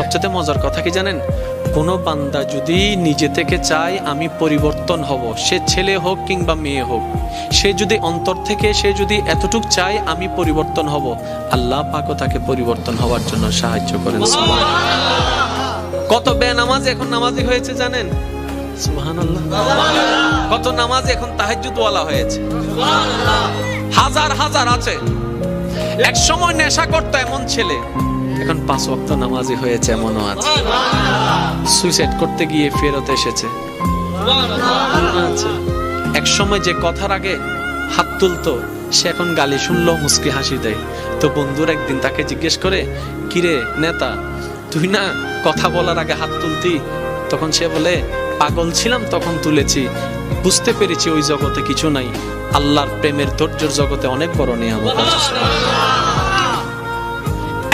সবচেয়ে মজার কথা কি জানেন, কোনো বান্দা যদি নিজে থেকে চায় আমি পরিবর্তন হব, সে ছেলে হোক কিংবা মেয়ে হোক, সে যদি অন্তর থেকে সে যদি এতটুক চায় আমি পরিবর্তন হব, আল্লাহ পাকও তাকে পরিবর্তন হওয়ার জন্য সাহায্য করেন। কত বেনামাজি এখন নামাজি হয়েছে জানেন? সুবহানাল্লাহ। কত নামাজি এখন তাহাজ্জুদ ওয়ালা হয়েছে, হাজার হাজার আছে। এক সময় নেশা করতো এমন ছেলে, এখন 5 ওয়াক্ত নামাজি হয়েছে এমনও আছে। সুইসাইড করতে গিয়ে ফেরত এসেছে। এক সময় যে কথার আগে হাত তুলতো, সে এখন গালি শুনলো মুস্কি হাসি দেয়। তো বন্ধুর একদিন তাকে জিজ্ঞেস করে, কিরে নেতা, তুই না কথা বলার আগে হাত তুলতি? তখন সে বলে, পাগল ছিলাম তখন তুলেছি, বুঝতে পেরেছি ওই জগতে কিছু নাই, আল্লাহর প্রেমের ধৈর্যের জগতে অনেক বড় নিয়ামত আছে।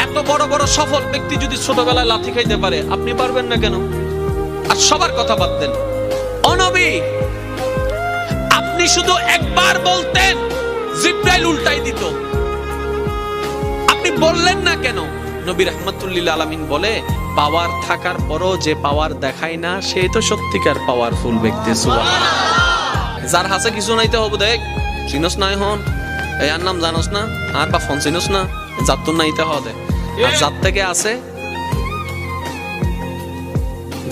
এত বড় বড় সফল ব্যক্তি যদি ছোটবেলায় লাথি খাইতে পারে, আপনি পারবেন না কেন? আর সবার কথা বাদ দেন, ও নবী, আপনি শুধু একবার বলতেন জিবরাইল উল্টাই দিত, আপনি বললেন না কেন? নবী রাহমাতুল লিল আলামিন বলে, পাওয়ার থাকার পরও যে পাওয়ার দেখায় না, সে তো সত্যিকার পাওয়ারফুল ব্যক্তি। সুবহানাল্লাহ। যার হাতে কিছু নাইতে হবে, দেখ চিনস নাই হন, এই আর নাম জানোস না, আর বা ফোন চিনস না, যার তো নাইতে হবে। আর যার থেকে আছে,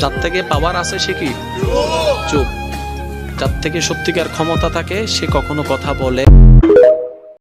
যার থেকে পাওয়ার আছে, সে কি চুপ। যার থেকে সত্যিকার ক্ষমতা থাকে, সে কখনো কথা বলে